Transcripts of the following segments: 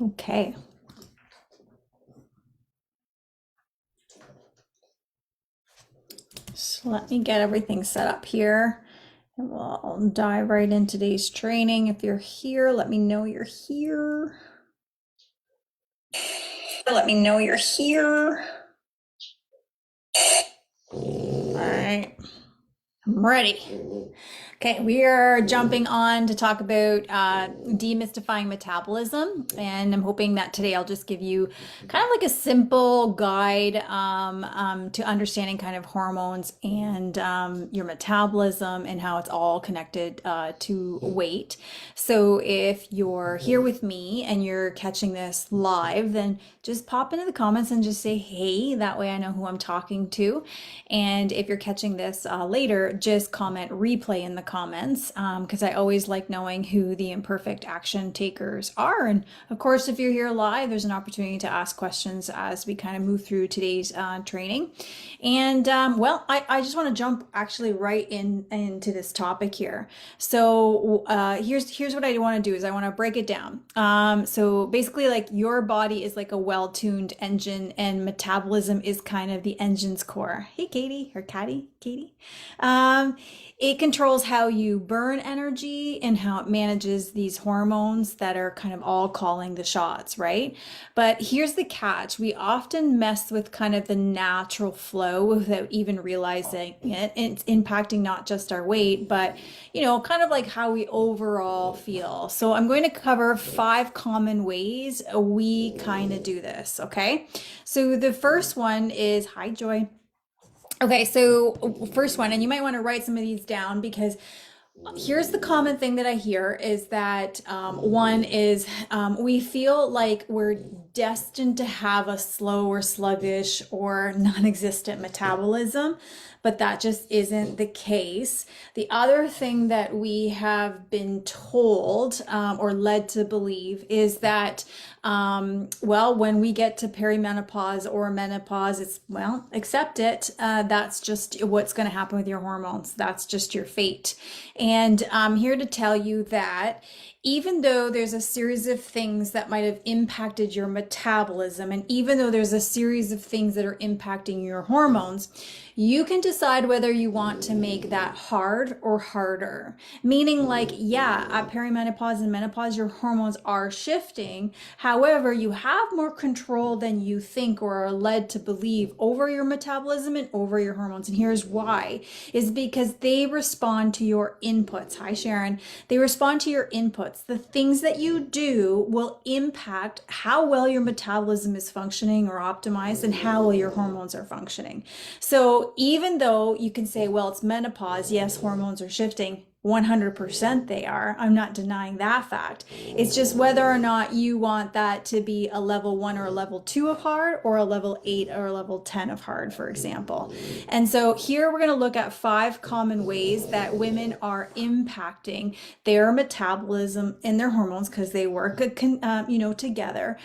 Okay. So let me get everything set up here. And we'll dive right into today's training. If you're here, let me know you're here. Let me know you're here. All right, I'm ready. Okay, we are jumping on to talk about demystifying metabolism, and I'm hoping that today I'll just give you kind of like a simple guide to understanding kind of hormones and your metabolism and how it's all connected to weight. So if you're here with me and you're catching this live, then just pop into the comments and just say hey. That way I know who I'm talking to. And if you're catching this later, just comment replay in the comments because I always like knowing who the imperfect action takers are. And of course, if you're here live, there's an opportunity to ask questions as we kind of move through today's training. And well, I just want to jump actually right into this topic here. So here's what I want to do is I want to break it down. So basically, like your body is like a well-tuned engine, and metabolism is kind of the engine's core. Hey, Katie, or Katie. It controls how you burn energy and how it manages these hormones that are kind of all calling the shots, right? But here's the catch. We often mess with kind of the natural flow without even realizing it. It's impacting not just our weight, but, you know, kind of like how we overall feel. So I'm going to cover 5 common ways we kind of do this, okay? So the first one is, hi, Joy. Okay, so first one, and you might want to write some of these down because here's the common thing that I hear is that one is we feel like we're destined to have a slow or sluggish or non-existent metabolism, but that just isn't the case. The other thing that we have been told or led to believe is that well, when we get to perimenopause or menopause, it's, well, accept it. That's just what's going to happen with your hormones. That's just your fate. And I'm here to tell you that even though there's a series of things that might have impacted your metabolism, and even though there's a series of things that are impacting your hormones, you can decide whether you want to make that hard or harder. Meaning, like, yeah, at perimenopause and menopause, your hormones are shifting. However, you have more control than you think or are led to believe over your metabolism and over your hormones. And here's why, is because they respond to your inputs. Hi, Sharon. They respond to your inputs. The things that you do will impact how well your metabolism is functioning or optimized and how well your hormones are functioning. So even though you can say, well, it's menopause, yes, hormones are shifting, 100% they are. I'm not denying that fact. It's just whether or not you want that to be a level 1 or a level 2 of hard, or a level 8 or a level 10 of hard, for example. And so here we're going to look at 5 common ways that women are impacting their metabolism and their hormones, because they work together,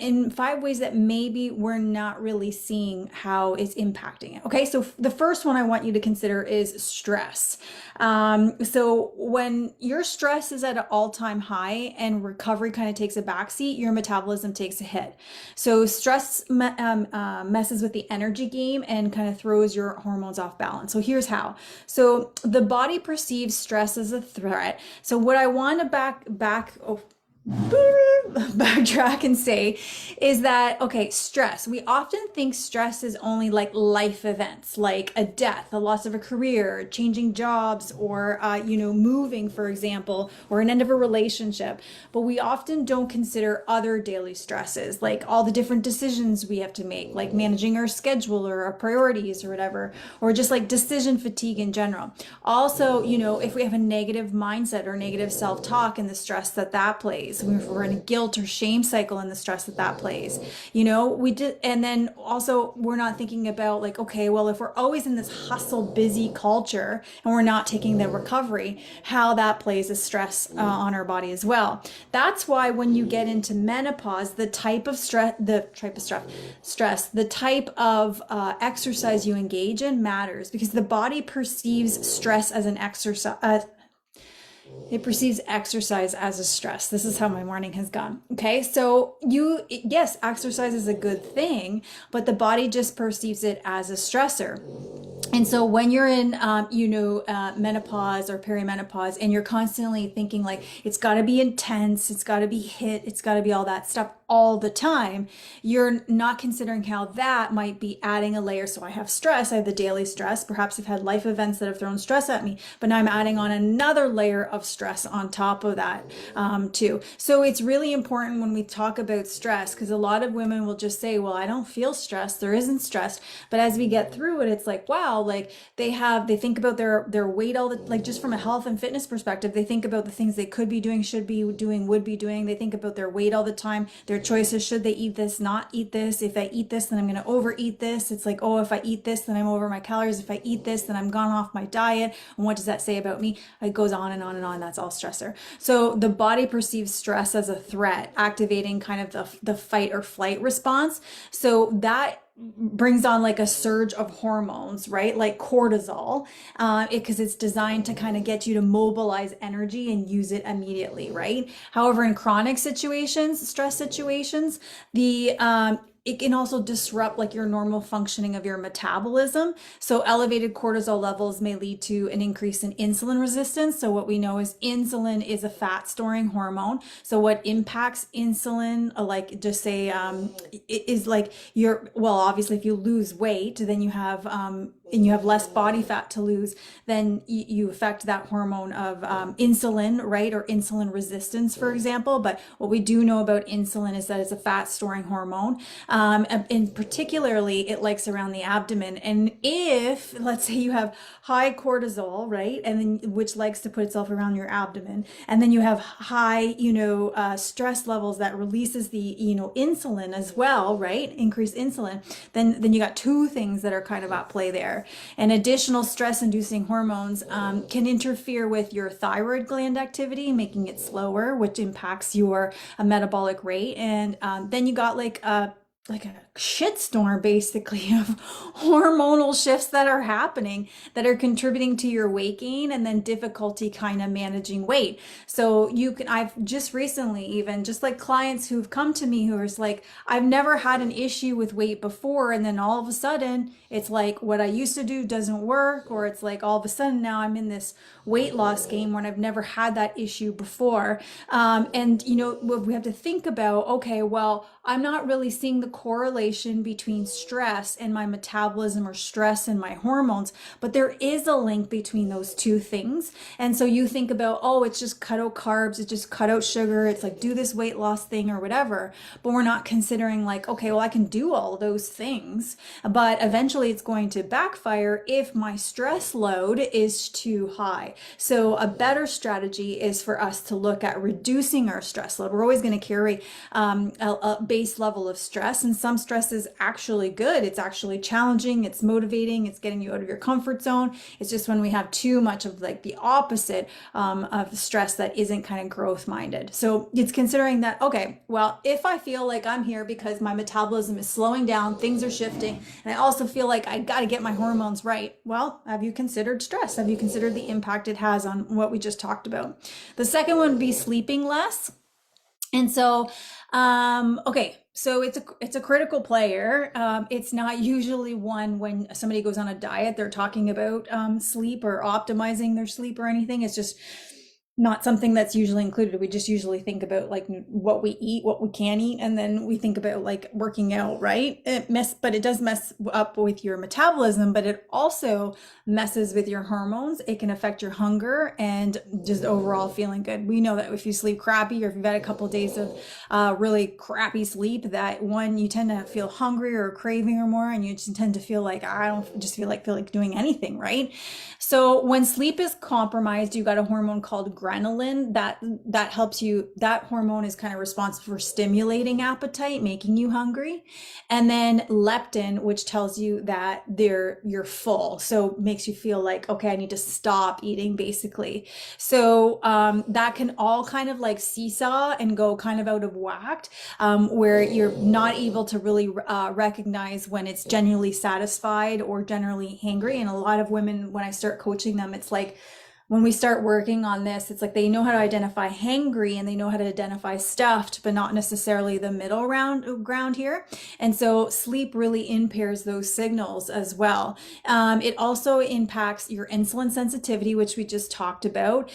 in 5 ways that maybe we're not really seeing how it's impacting it. Okay, so the first one I want you to consider is stress. So when your stress is at an all-time high and recovery kind of takes a backseat, your metabolism takes a hit. So stress messes with the energy game and kind of throws your hormones off balance. So here's how. So the body perceives stress as a threat. So what I want to backtrack and say is that, okay, stress. We often think stress is only like life events, like a death, a loss of a career, changing jobs, or, moving, for example, or an end of a relationship. But we often don't consider other daily stresses, like all the different decisions we have to make, like managing our schedule or our priorities or whatever, or just like decision fatigue in general. Also, if we have a negative mindset or negative self-talk and the stress that plays. So if we're in a guilt or shame cycle and the stress that plays, you know, we did. And then also we're not thinking about like, okay, well, if we're always in this hustle busy culture and we're not taking the recovery, how that plays a stress on our body as well. That's why when you get into menopause, the type of exercise you engage in matters, because the body perceives stress as an exercise. It perceives exercise as a stress. This is how my morning has gone. Okay. So yes, exercise is a good thing, but the body just perceives it as a stressor. And so when you're in, menopause or perimenopause, and you're constantly thinking like, it's got to be intense, it's got to be hit, it's got to be all that stuff all the time, you're not considering how that might be adding a layer. So I have stress, I have the daily stress. Perhaps I've had life events that have thrown stress at me, but now I'm adding on another layer of stress on top of that too. So it's really important when we talk about stress, because a lot of women will just say, well, I don't feel stressed, there isn't stress. But as we get through it, it's like, wow, like they think about their weight all the, like just from a health and fitness perspective, they think about the things they could be doing, should be doing, would be doing. They think about their weight all the time, their choices. Should they eat this, not eat this? If I eat this, then I'm going to overeat this. It's like, oh, if I eat this, then I'm over my calories. If I eat this, then I'm gone off my diet. And what does that say about me? It goes on and on and on. That's all stressor. So the body perceives stress as a threat, activating kind of the fight or flight response. So that brings on like a surge of hormones, right? Like cortisol, because it's designed to kind of get you to mobilize energy and use it immediately, right? However, in chronic situations, stress situations, it can also disrupt like your normal functioning of your metabolism. So elevated cortisol levels may lead to an increase in insulin resistance. So what we know is insulin is a fat storing hormone. So what impacts insulin, like just say, is like obviously if you lose weight, then you have, and you have less body fat to lose, then you affect that hormone of insulin, right? Or insulin resistance, for example. But what we do know about insulin is that it's a fat storing hormone. And particularly it likes around the abdomen. And if, let's say you have high cortisol, right? And then which likes to put itself around your abdomen. And then you have high, stress levels that releases the, insulin as well, right? Increased insulin. Then you got two things that are kind of at play there. And additional stress-inducing hormones can interfere with your thyroid gland activity, making it slower, which impacts your metabolic rate. And then you got like a shitstorm basically of hormonal shifts that are happening that are contributing to your weight gain and then difficulty kind of managing weight. So I've just recently, even just like clients who've come to me who are like, I've never had an issue with weight before, and then all of a sudden it's like what I used to do doesn't work, or it's like all of a sudden now I'm in this weight loss game when I've never had that issue before. And we have to think about, okay, well, I'm not really seeing the correlation between stress and my metabolism or stress and my hormones, but there is a link between those two things. And so you think about, oh, it's just cut out carbs, it's just cut out sugar, it's like do this weight loss thing or whatever. But we're not considering like, okay, well, I can do all those things, but eventually it's going to backfire if my stress load is too high. So a better strategy is for us to look at reducing our stress load. We're always going to carry a base level of stress, and some stress is actually good. It's actually challenging, it's motivating, it's getting you out of your comfort zone. It's just when we have too much of like the opposite of stress that isn't kind of growth minded. So it's considering that, okay, well, if I feel like I'm here because my metabolism is slowing down, things are shifting, and I also feel like I got to get my hormones right. Well, have you considered stress? Have you considered the impact it has on what we just talked about? The second one would be sleeping less. And so, so it's a critical player. It's not usually one when somebody goes on a diet, they're talking about sleep or optimizing their sleep or anything. It's just not something that's usually included. We just usually think about like what we eat, what we can eat, and then we think about like working out, right? But it does mess up with your metabolism, but it also messes with your hormones. It can affect your hunger and just overall feeling good. We know that if you sleep crappy, or if you've had a couple of days of really crappy sleep, that one, you tend to feel hungry or craving or more, and you just tend to feel like, I don't just feel like doing anything, right? So when sleep is compromised, you got a hormone called adrenaline, that helps you, that hormone is kind of responsible for stimulating appetite, making you hungry. And then leptin, which tells you that you're full, so makes you feel like, okay, I need to stop eating, basically. So that can all kind of like seesaw and go kind of out of whack, where you're not able to really recognize when it's genuinely satisfied or generally hangry. And a lot of women, when I start coaching them, it's like, when we start working on this, it's like they know how to identify hangry and they know how to identify stuffed, but not necessarily the middle ground here. And so sleep really impairs those signals as well. It also impacts your insulin sensitivity, which we just talked about,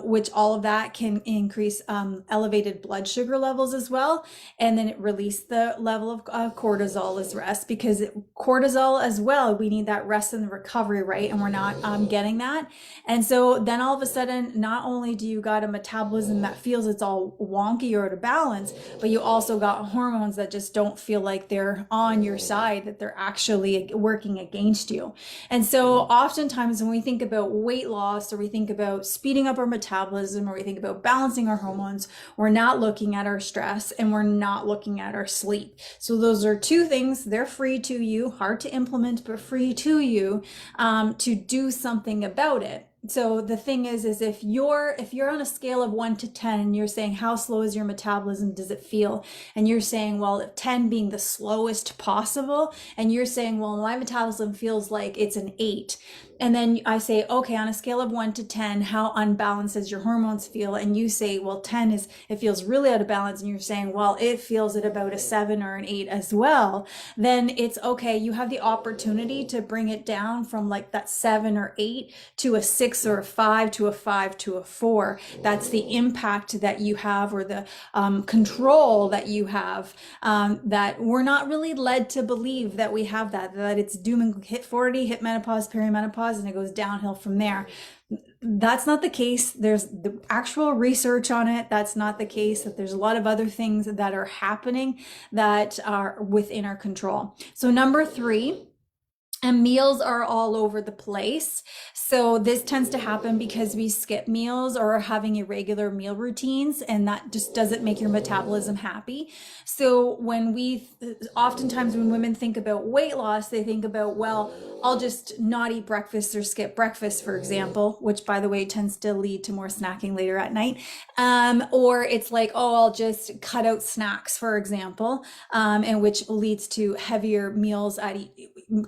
which all of that can increase elevated blood sugar levels as well. And then it releases the level of cortisol as rest, because cortisol as well, we need that rest and recovery, right? And we're not getting that. And so then all of a sudden, not only do you got a metabolism that feels it's all wonky or out of balance, but you also got hormones that just don't feel like they're on your side, that they're actually working against you. And so oftentimes when we think about weight loss, or we think about speeding up our metabolism, or we think about balancing our hormones, we're not looking at our stress and we're not looking at our sleep. So those are two things. They're free to you, hard to implement, but free to you to do something about it. So the thing is if you're on a scale of 1 to 10 and you're saying, how slow is your metabolism, does it feel? And you're saying, well, 10 being the slowest possible, and you're saying, well, my metabolism feels like it's an 8. And then I say, okay, on a scale of 1 to 10, how unbalanced does your hormones feel? And you say, well, 10 is, it feels really out of balance. And you're saying, well, it feels at about a 7 or an 8 as well. Then it's okay. You have the opportunity to bring it down from like that 7 or 8 to a 6 or a 5 to a 5 to a 4. That's the impact that you have, or the control that you have, that we're not really led to believe that we have, that it's doom and hit 40, hit menopause, perimenopause, and it goes downhill from there. That's not the case. There's the actual research on it. That's not the case. That there's a lot of other things that are happening that are within our control. So number 3, and meals are all over the place. So this tends to happen because we skip meals or are having irregular meal routines, and that just doesn't make your metabolism happy. So oftentimes when women think about weight loss, they think about, well, I'll just not eat breakfast or skip breakfast, for example, which by the way tends to lead to more snacking later at night. Or it's like, oh, I'll just cut out snacks, for example, and which leads to heavier meals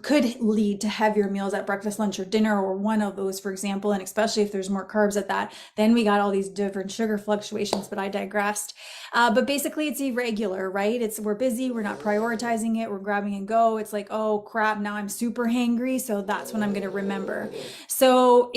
could lead to heavier meals at breakfast, lunch, or dinner, or one of those, for example. And especially if there's more carbs at that, then we got all these different sugar fluctuations, but I digressed. But basically it's irregular, right? We're busy, we're not prioritizing it, we're grabbing and go. It's like, oh crap, now I'm super hangry, so that's when I'm going to remember. So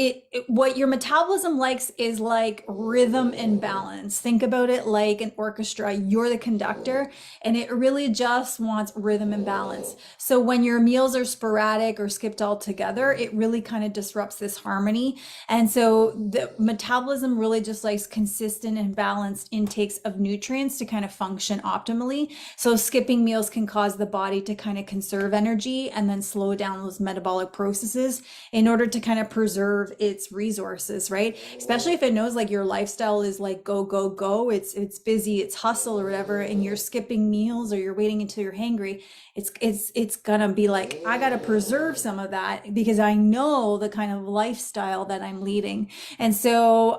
what your metabolism likes is like rhythm and balance. Think about it like an orchestra. You're the conductor, and it really just wants rhythm and balance. So when your meals are sporadic or skipped altogether, it really kind of disrupts this harmony. And so the metabolism really just likes consistent and balanced intakes of nutrients to kind of function optimally. So skipping meals can cause the body to kind of conserve energy and then slow down those metabolic processes in order to kind of preserve its resources, right? Especially if it knows like your lifestyle is like go, go, go. It's busy, it's hustle or whatever, and you're skipping meals or you're waiting until you're hangry. It's gonna be like, I gotta preserve some of that because I know the kind of lifestyle that I'm leading. And so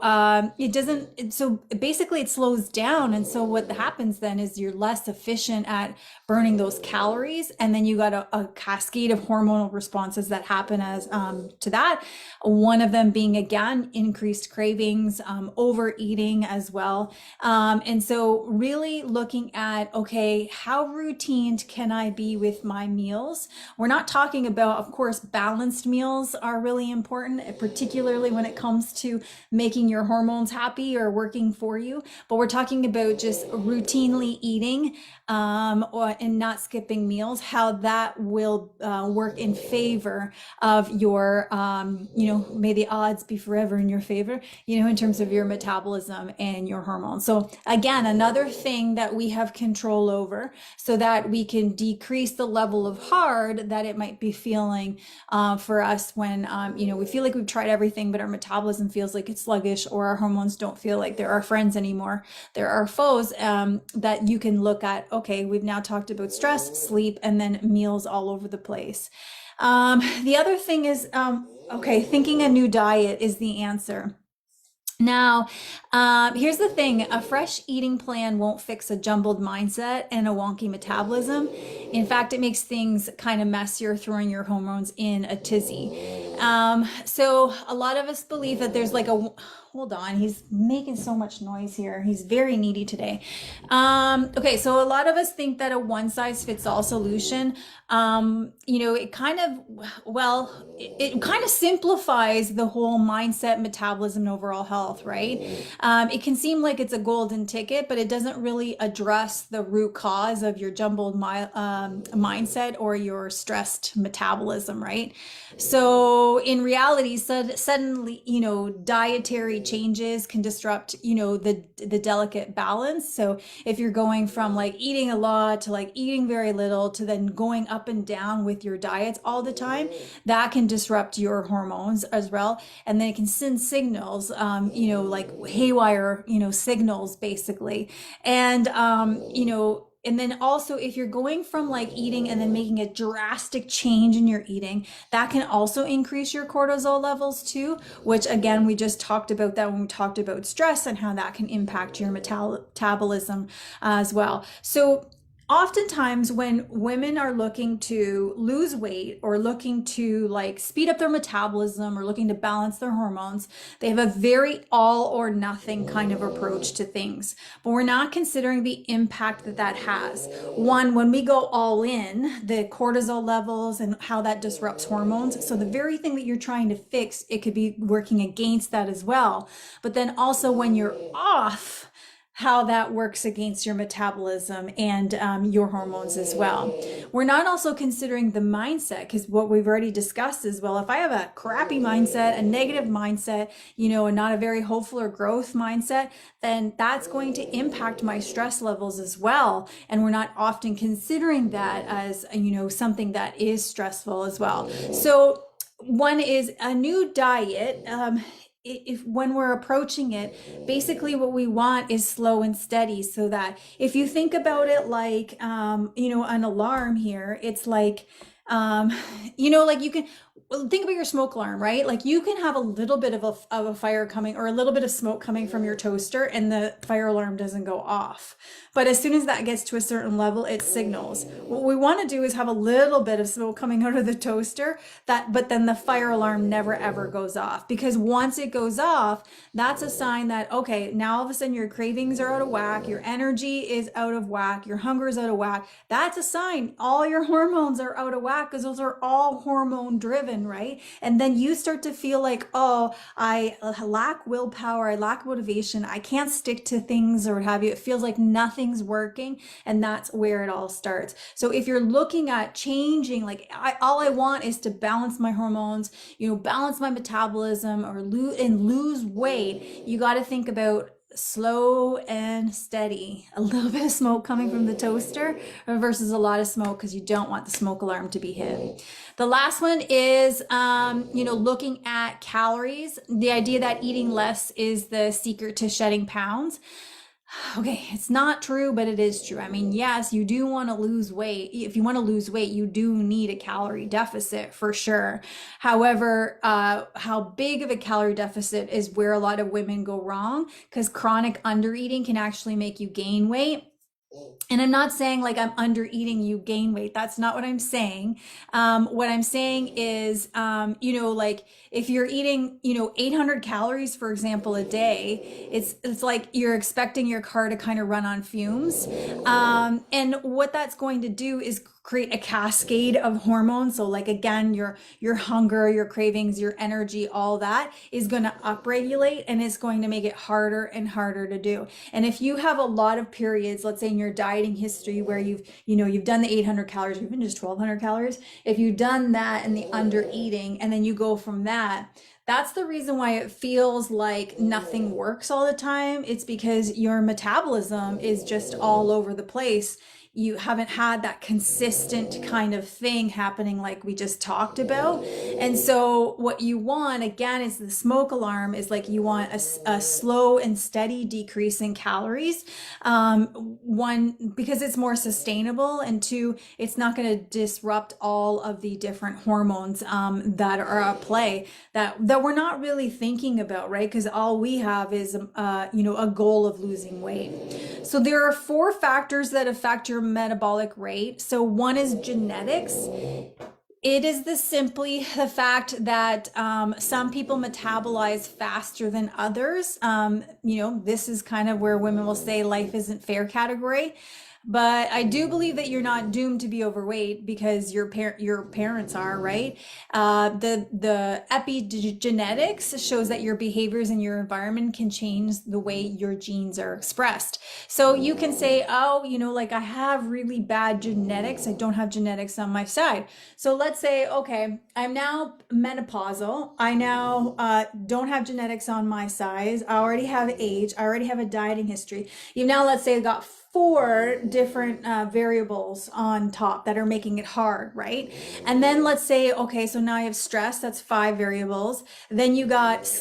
so basically it slows down. And so what happens then is you're less efficient at burning those calories. And then you got a cascade of hormonal responses that happen as to that. One of them being, again, increased cravings, overeating as well. And so really looking at, okay, how routine can I be with my meals? We're not talking about, of course, balanced meals are really important, particularly when it comes to making your hormones happy or working for you. But we're talking about just routinely eating and not skipping meals, how that will work in favor of your, may the odds be forever in your favor, in terms of your metabolism and your hormones. So again, another thing that we have control over so that we can decrease the level of hard that what it might be feeling for us when, we feel like we've tried everything, but our metabolism feels like it's sluggish, or our hormones don't feel like they're our friends anymore. They're our foes, that you can look at. Okay, we've now talked about stress, sleep, and then meals all over the place. The other thing is, thinking a new diet is the answer. Now, here's the thing. A fresh eating plan won't fix a jumbled mindset and a wonky metabolism. In fact, it makes things kind of messier, throwing your hormones in a tizzy. So a lot of us believe that there's like hold on, he's making so much noise here. He's very needy today. So a lot of us think that a one size fits all solution, it kind of simplifies the whole mindset, metabolism, and overall health, right? It can seem like it's a golden ticket, but it doesn't really address the root cause of your jumbled mindset or your stressed metabolism, right? So in reality, suddenly, dietary changes can disrupt, the delicate balance. So if you're going from like eating a lot to like eating very little to then going up and down with your diets all the time, that can disrupt your hormones as well. And then it can send signals, like haywire, signals basically. And then also, if you're going from like eating and then making a drastic change in your eating, that can also increase your cortisol levels too, which again, we just talked about that when we talked about stress and how that can impact your metabolism as well. So oftentimes when women are looking to lose weight or looking to like speed up their metabolism or looking to balance their hormones, they have a very all or nothing kind of approach to things. But we're not considering the impact that has. One, when we go all in, the cortisol levels and how that disrupts hormones. So the very thing that you're trying to fix, it could be working against that as well. But then also when you're off, how that works against your metabolism and your hormones as well. We're not also considering the mindset, because what we've already discussed is, well, if I have a crappy mindset, a negative mindset, and not a very hopeful or growth mindset, then that's going to impact my stress levels as well. And we're not often considering that as, something that is stressful as well. So one is a new diet. If when we're approaching it, basically what we want is slow and steady, so that if you think about it like an alarm here, it's like like you can think about your smoke alarm, right? Like you can have a little bit of a fire coming or a little bit of smoke coming from your toaster and the fire alarm doesn't go off. But as soon as that gets to a certain level, it signals. What we want to do is have a little bit of smoke coming out of the toaster, but then the fire alarm never ever goes off, because once it goes off, that's a sign that, okay, now all of a sudden your cravings are out of whack, your energy is out of whack, your hunger is out of whack. That's a sign all your hormones are out of whack, because those are all hormone driven, right? And then you start to feel like, oh, I lack willpower, I lack motivation, I can't stick to things or what have you. It feels like nothing's working, and that's where it all starts. So if you're looking at changing, like all I want is to balance my hormones, balance my metabolism or lose weight, you got to think about slow and steady. A little bit of smoke coming from the toaster versus a lot of smoke, because you don't want the smoke alarm to be hit. The last one is, looking at calories. The idea that eating less is the secret to shedding pounds. Okay, it's not true, but it is true. I mean, yes, you do want to lose weight. If you want to lose weight, you do need a calorie deficit for sure. However, how big of a calorie deficit is where a lot of women go wrong, because chronic undereating can actually make you gain weight. And I'm not saying like I'm under eating, you gain weight. That's not what I'm saying. What I'm saying is, like if you're eating, 800 calories, for example, a day, it's like you're expecting your car to kind of run on fumes. And what that's going to do is create a cascade of hormones. So like, again, your hunger, your cravings, your energy, all that is going to upregulate, and it's going to make it harder and harder to do. And if you have a lot of periods, let's say in your dieting history where you've done the 800 calories, or even just 1200 calories, if you've done that and the under eating, and then you go from that, that's the reason why it feels like nothing works all the time. It's because your metabolism is just all over the place. you haven't had that consistent kind of thing happening like we just talked about. And so what you want, again, is the smoke alarm is like you want a slow and steady decrease in calories. One, because it's more sustainable, and two, it's not going to disrupt all of the different hormones that are at play that we're not really thinking about, right? Because all we have is a goal of losing weight. So there are 4 factors that affect your metabolic rate. So one is genetics. It is simply the fact that some people metabolize faster than others. This is kind of where women will say life isn't fair category. But I do believe that you're not doomed to be overweight because your parents are, right? The epigenetics shows that your behaviors and your environment can change the way your genes are expressed. So you can say, oh, like I have really bad genetics. I don't have genetics on my side. So let's say, okay, I'm now menopausal. I now don't have genetics on my side. I already have age. I already have a dieting history. You've now, let's say, got 4 different variables on top that are making it hard, right? And then let's say, okay, so now I have stress, that's 5 variables. Then you got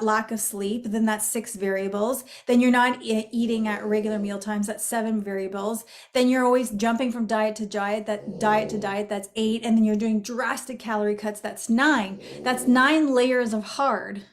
lack of sleep, then that's 6 variables. Then you're not eating at regular meal times, that's 7 variables. Then you're always jumping from diet to diet, that's 8. And then you're doing drastic calorie cuts, that's 9. That's 9 layers of hard.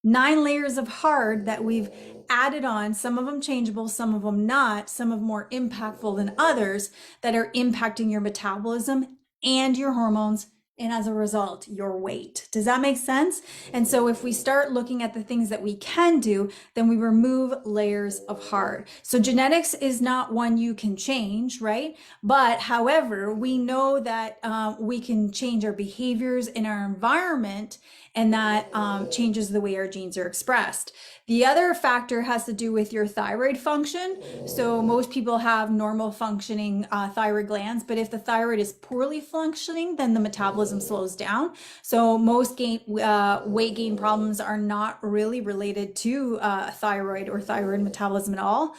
9 layers of hard that we've added on, some of them changeable, some of them not, some of them more impactful than others, that are impacting your metabolism and your hormones, and as a result, your weight. Does that make sense? And so if we start looking at the things that we can do, then we remove layers of hard. So genetics is not one you can change, right? But however, we know that we can change our behaviors in our environment, and that changes the way our genes are expressed. The other factor has to do with your thyroid function. So most people have normal functioning thyroid glands, but if the thyroid is poorly functioning, then the metabolism slows down. So most weight gain problems are not really related to thyroid or thyroid metabolism at all.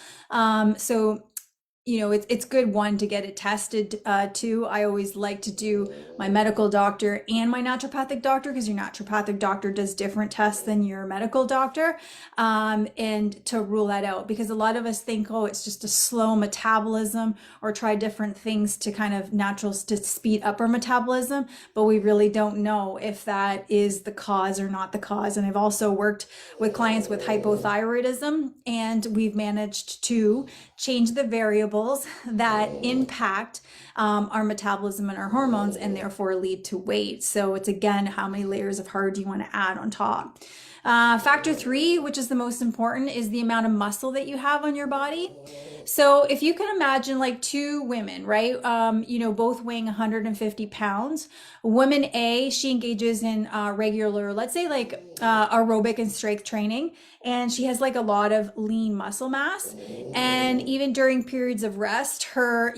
It's good, one, to get it tested. Two, I always like to do my medical doctor and my naturopathic doctor, because your naturopathic doctor does different tests than your medical doctor, and to rule that out, because a lot of us think, oh, it's just a slow metabolism, or try different things to kind of to speed up our metabolism, but we really don't know if that is the cause or not the cause. And I've also worked with clients with hypothyroidism, and we've managed to change the variables that impact our metabolism and our hormones, and therefore lead to weight. So it's, again, how many layers of hard do you want to add on top? Factor 3, which is the most important, is the amount of muscle that you have on your body. So if you can imagine like 2 women, right? Both weighing 150 pounds. Woman A, she engages in regular, let's say like aerobic and strength training, and she has like a lot of lean muscle mass. And even during periods of rest, her,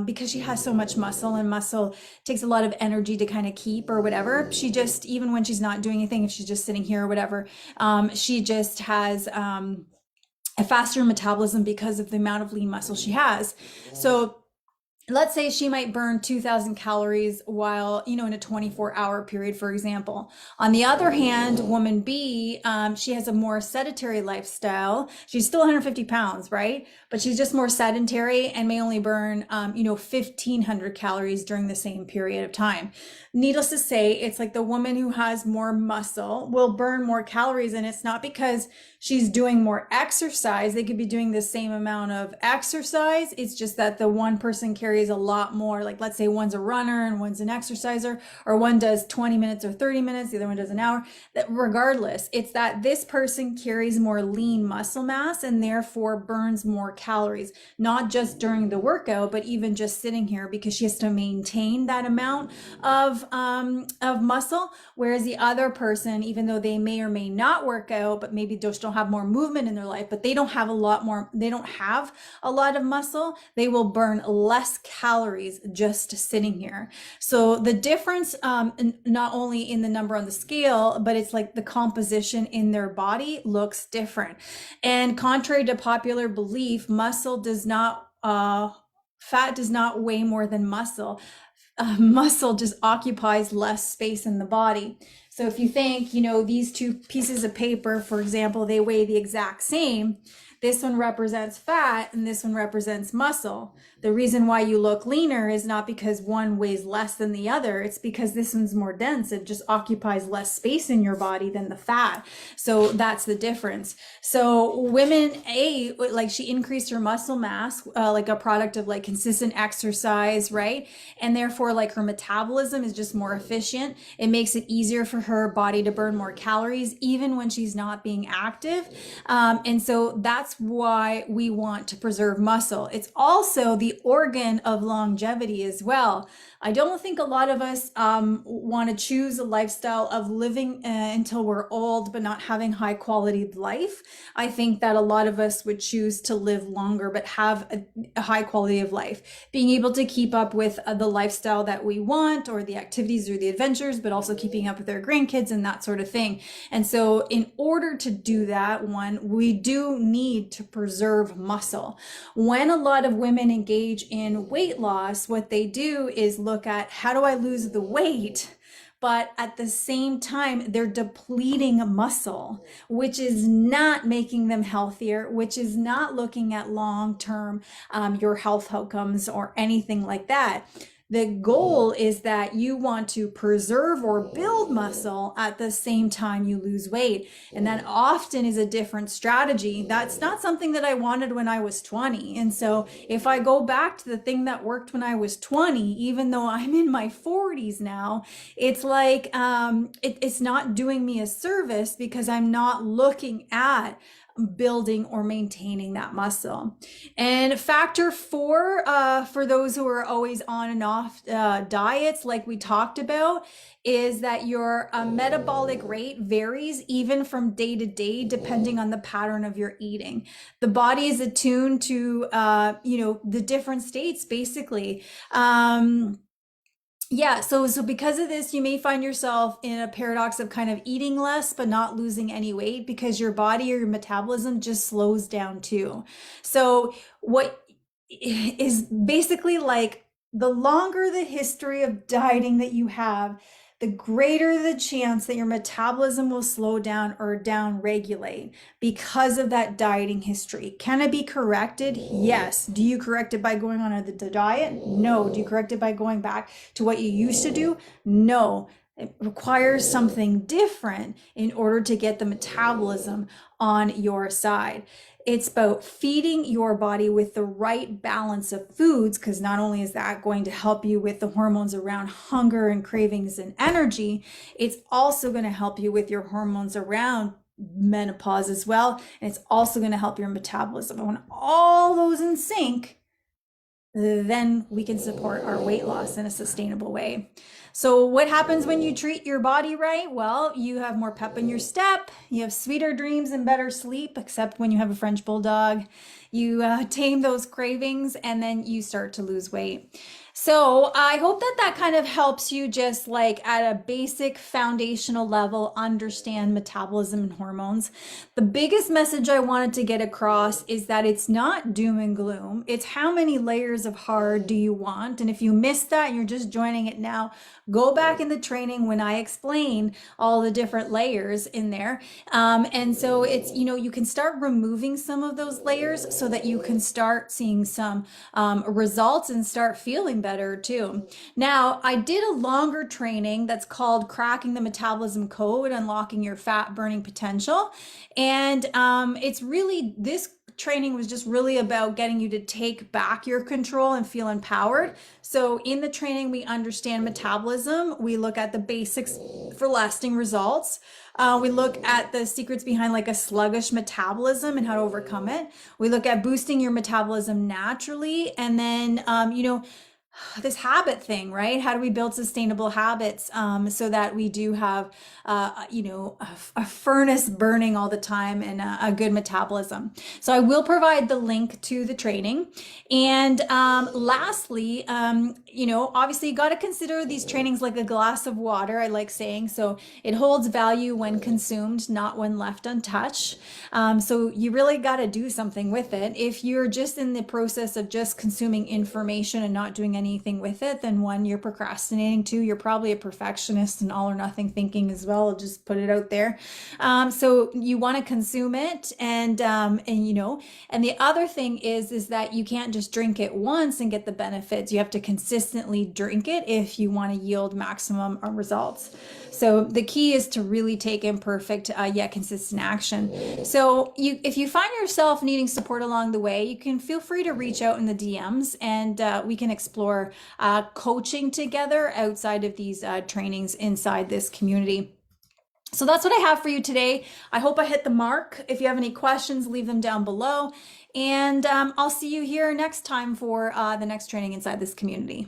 because she has so much muscle, and muscle takes a lot of energy to kind of keep or whatever, she just, even when she's not doing anything, if she's just sitting here or whatever, she just has a faster metabolism because of the amount of lean muscle she has. So let's say she might burn 2,000 calories while, in a 24-hour period, for example. On the other hand, woman B, she has a more sedentary lifestyle. She's still 150 pounds, right? But she's just more sedentary and may only burn, 1,500 calories during the same period of time. Needless to say, it's like the woman who has more muscle will burn more calories, and it's not because she's doing more exercise. They could be doing the same amount of exercise. It's just that the one person carries a lot more, like let's say one's a runner and one's an exerciser, or one does 20 minutes or 30 minutes, the other one does an hour. That regardless, it's that this person carries more lean muscle mass and therefore burns more calories, not just during the workout, but even just sitting here, because she has to maintain that amount of muscle. Whereas the other person, even though they may or may not work out, but maybe just don't have more movement in their life, but they don't have a lot of muscle, they will burn less calories just sitting here. So the difference, not only in the number on the scale, but it's like the composition in their body looks different. And contrary to popular belief, muscle does not Fat does not weigh more than muscle. Muscle just occupies less space in the body. So if you think, these two pieces of paper, for example, they weigh the exact same. This one represents fat and this one represents muscle. The reason why you look leaner is not because one weighs less than the other. It's because this one's more dense. It just occupies less space in your body than the fat. So that's the difference. So women, like she increased her muscle mass, like a product of like consistent exercise, right? And therefore like her metabolism is just more efficient. It makes it easier for her body to burn more calories, even when she's not being active. And so that's why we want to preserve muscle. It's also the organ of longevity as well. I don't think a lot of us want to choose a lifestyle of living until we're old, but not having high quality life. I think that a lot of us would choose to live longer, but have a high quality of life, being able to keep up with the lifestyle that we want, or the activities or the adventures, but also keeping up with our grandkids and that sort of thing. And so in order to do that, we do need to preserve muscle. When a lot of women engage in weight loss, what they do is look at, how do I lose the weight? But at the same time, they're depleting muscle, which is not making them healthier, which is not looking at long-term your health outcomes or anything like that. The goal is that you want to preserve or build muscle at the same time you lose weight. And that often is a different strategy. That's not something that I wanted when I was 20. And so if I go back to the thing that worked when I was 20, even though I'm in my 40s now, it's like it's not doing me a service, because I'm not looking at building or maintaining that muscle. And factor 4, for those who are always on and off diets, like we talked about, is that your metabolic rate varies even from day to day, depending on the pattern of your eating. The body is attuned to, the different states, basically. Yeah, so because of this, you may find yourself in a paradox of kind of eating less but not losing any weight, because your body or your metabolism just slows down too. So what is basically like, the longer the history of dieting that you have, the greater the chance that your metabolism will slow down or down regulate because of that dieting history. Can it be corrected? Yes. Do you correct it by going on the diet? No. Do you correct it by going back to what you used to do? No. It requires something different in order to get the metabolism on your side. It's about feeding your body with the right balance of foods, because not only is that going to help you with the hormones around hunger and cravings and energy, it's also going to help you with your hormones around menopause as well. And it's also going to help your metabolism. And when all those in sync, then we can support our weight loss in a sustainable way. So what happens when you treat your body right? Well, you have more pep in your step, you have sweeter dreams and better sleep, except when you have a French bulldog. You tame those cravings, and then you start to lose weight. So I hope that kind of helps you, just like at a basic foundational level, understand metabolism and hormones. The biggest message I wanted to get across is that it's not doom and gloom. It's how many layers of hard do you want? And if you missed that and you're just joining it now, go back in the training when I explain all the different layers in there. And so it's, you can start removing some of those layers so that you can start seeing some results and start feeling better too. Now, I did a longer training that's called Cracking the Metabolism Code, Unlocking Your Fat Burning Potential. And it's really, this training was just really about getting you to take back your control and feel empowered. So in the training, we understand metabolism. We look at the basics for lasting results. We look at the secrets behind like a sluggish metabolism and how to overcome it. We look at boosting your metabolism naturally. And then, this habit thing, right? How do we build sustainable habits so that we do have, a furnace burning all the time and a good metabolism? So I will provide the link to the training. And lastly, obviously you got to consider these trainings like a glass of water, I like saying. So it holds value when consumed, not when left untouched. So you really got to do something with it. If you're just in the process of just consuming information and not doing anything with it, then one, you're procrastinating. Two, you're probably a perfectionist and all or nothing thinking as well. I'll just put it out there. So you want to consume it, and the other thing is that you can't just drink it once and get the benefits. You have to consistently drink it if you want to yield maximum results. So the key is to really take imperfect yet consistent action. So if you find yourself needing support along the way, you can feel free to reach out in the DMs, and we can explore coaching together outside of these trainings inside this community. So that's what I have for you today. I hope I hit the mark. If you have any questions, leave them down below. And I'll see you here next time for the next training inside this community.